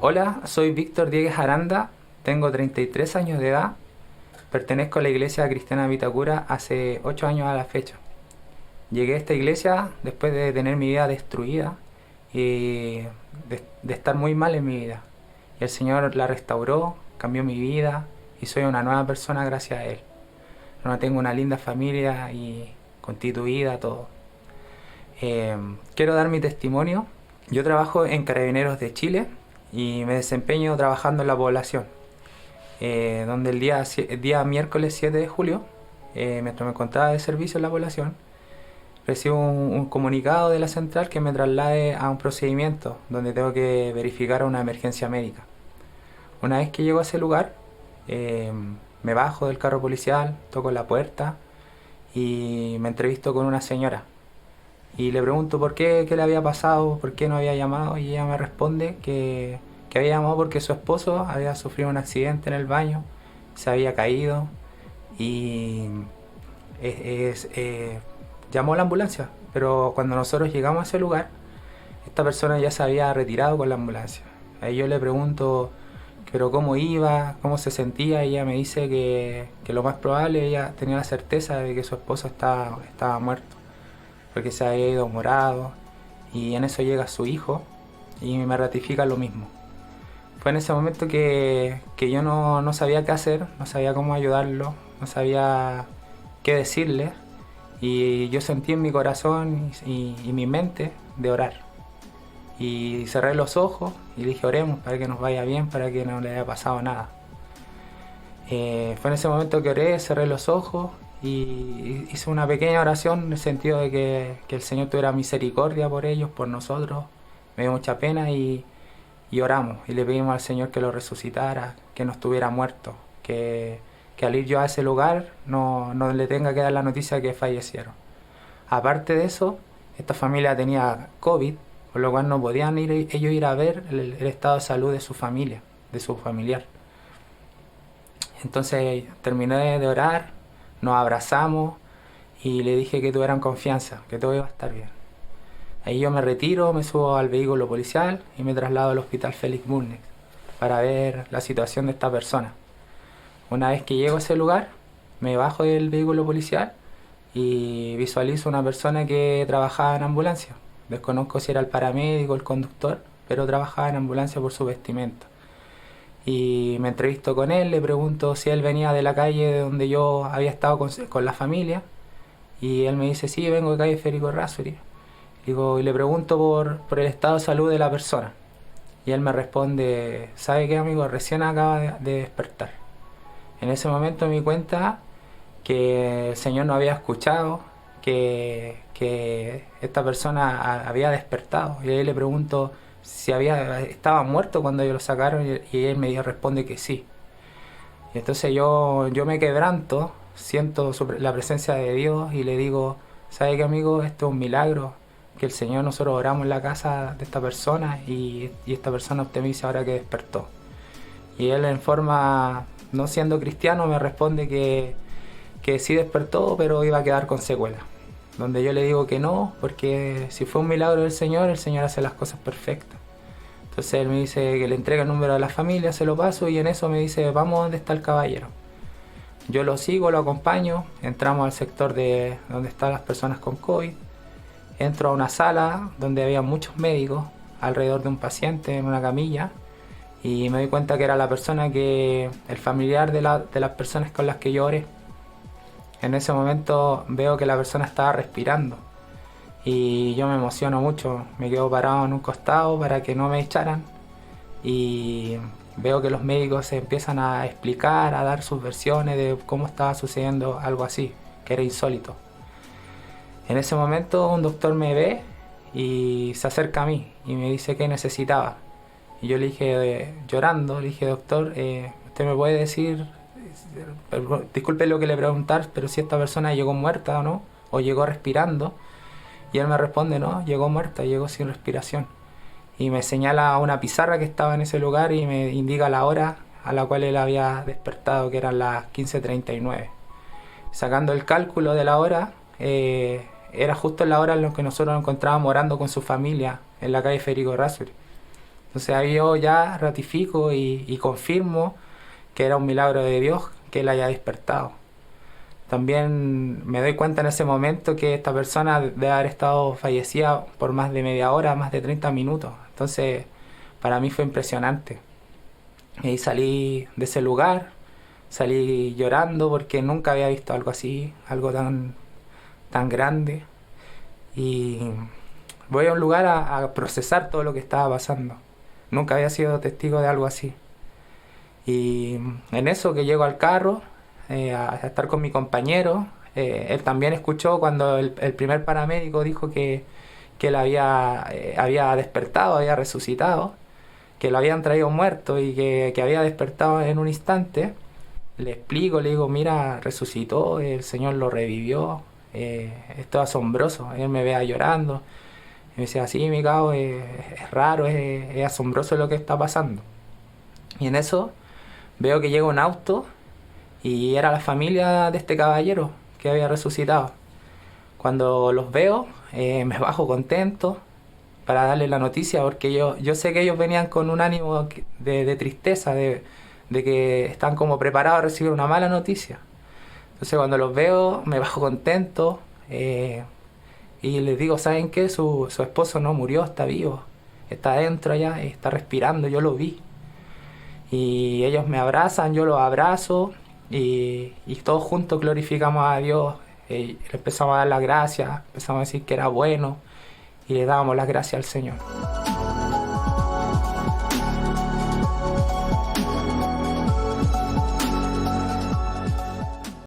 Hola, soy Víctor Diegues Aranda, tengo 33 años de edad, pertenezco a la Iglesia Cristiana Vitacura hace 8 años a la fecha. Llegué a esta iglesia después de tener mi vida destruida y de estar muy mal en mi vida. Y el Señor la restauró, cambió mi vida y soy una nueva persona gracias a Él. Ahora tengo una linda familia y constituida, todo. Quiero dar mi testimonio. Yo trabajo en Carabineros de Chile y me desempeño trabajando en la población, donde el día miércoles 7 de julio, mientras me encontraba de servicio en la población, recibo un comunicado de la central que me traslade a un procedimiento donde tengo que verificar una emergencia médica. Una vez que llego a ese lugar, eh, me bajo del carro policial, toco la puerta y me entrevisto con una señora. Y le pregunto por qué le había pasado, por qué no había llamado, y ella me responde que había llamado porque su esposo había sufrido un accidente en el baño, se había caído y llamó a la ambulancia. Pero cuando nosotros llegamos a ese lugar, esta persona ya se había retirado con la ambulancia. Ahí yo le pregunto, pero cómo iba, cómo se sentía, y ella me dice que lo más probable, ella tenía la certeza de que su esposo estaba muerto porque se había ido morado, y en eso llega su hijo y me ratifica lo mismo. Fue en ese momento que yo no sabía qué hacer, no sabía cómo ayudarlo, no sabía qué decirle, y yo sentí en mi corazón y mi mente de orar. Y cerré los ojos y le dije oremos para que nos vaya bien, para que no le haya pasado nada. Fue en ese momento que oré, cerré los ojos y hice una pequeña oración en el sentido de que el Señor tuviera misericordia por ellos, por nosotros. Me dio mucha pena y oramos y le pedimos al Señor que lo resucitara, que no estuviera muerto, que al ir yo a ese lugar no le tenga que dar la noticia de que fallecieron. Aparte de eso, esta familia tenía COVID, por lo cual no podían ellos ir a ver el estado de salud de su familia, de su familiar. Entonces terminé de orar, nos abrazamos y le dije que tuvieran confianza, que todo iba a estar bien. Ahí yo me retiro, me subo al vehículo policial y me traslado al hospital Félix Bulnes para ver la situación de esta persona. Una vez que llego a ese lugar, me bajo del vehículo policial y visualizo una persona que trabajaba en ambulancia. Desconozco si era el paramédico o el conductor, pero trabajaba en ambulancia por su vestimenta. Y me entrevisto con él, le pregunto si él venía de la calle donde yo había estado con la familia, y él me dice, sí, vengo de calle Federico Errázuriz. Digo, y le pregunto por el estado de salud de la persona. Y él me responde, ¿sabe qué, amigo? Recién acaba de despertar. En ese momento me di cuenta que el Señor no había escuchado, que esta persona había despertado. Y ahí le pregunto si estaba muerto cuando ellos lo sacaron, y él me responde que sí. Y entonces yo me quebranto, siento la presencia de Dios y le digo, ¿sabe qué, amigo? Esto es un milagro, que el Señor, nosotros oramos en la casa de esta persona y esta persona usted me dice ahora que despertó. Y él, en forma, no siendo cristiano, me responde que sí despertó, pero iba a quedar con secuelas. Donde yo le digo que no, porque si fue un milagro del Señor, el Señor hace las cosas perfectas. Entonces él me dice que le entrega el número de la familia, se lo paso, y en eso me dice, vamos donde está el caballero. Yo lo sigo, lo acompaño, entramos al sector de donde están las personas con COVID, entro a una sala donde había muchos médicos alrededor de un paciente en una camilla, y me doy cuenta que era la persona el familiar de las personas con las que yo oré. En ese momento veo que la persona estaba respirando y yo me emociono mucho, me quedo parado en un costado para que no me echaran, y veo que los médicos se empiezan a explicar, a dar sus versiones de cómo estaba sucediendo algo así, que era insólito. En ese momento un doctor me ve y se acerca a mí y me dice qué necesitaba. Y yo le dije, llorando, le dije, doctor, ¿usted me puede decir, disculpe lo que le preguntar, pero si esta persona llegó muerta o no, o llegó respirando? Y él me responde, no, llegó muerta, llegó sin respiración. Y me señala una pizarra que estaba en ese lugar y me indica la hora a la cual él había despertado, que eran las 15:39. Sacando el cálculo de la hora, era justo en la hora en la que nosotros nos encontrábamos orando con su familia en la calle Federico Errázuriz. Entonces ahí yo ya ratifico y confirmo que era un milagro de Dios que él haya despertado. También me doy cuenta en ese momento que esta persona debe haber estado fallecida por más de media hora, más de 30 minutos. Entonces, para mí fue impresionante. Y ahí salí de ese lugar, salí llorando porque nunca había visto algo así, algo tan grande. Y voy a un lugar a procesar todo lo que estaba pasando. Nunca había sido testigo de algo así. Y en eso que llego al carro, a estar con mi compañero, él también escuchó cuando el primer paramédico dijo que él había despertado, había resucitado, que lo habían traído muerto y que había despertado en un instante. Le explico, le digo, mira, resucitó, el Señor lo revivió, esto es asombroso. Él me vea llorando, y me decía, sí, mi cabo, es raro, es asombroso lo que está pasando. Y en eso veo que llega un auto y era la familia de este caballero que había resucitado. Cuando los veo, me bajo contento para darle la noticia, porque yo sé que ellos venían con un ánimo de tristeza, de que están como preparados a recibir una mala noticia. Entonces cuando los veo, me bajo contento, y les digo, ¿saben qué? Su esposo no murió, está vivo, está adentro allá, está respirando, yo lo vi. Y ellos me abrazan, yo los abrazo y todos juntos glorificamos a Dios. Le empezamos a dar las gracias, empezamos a decir que era bueno y le dábamos las gracias al Señor.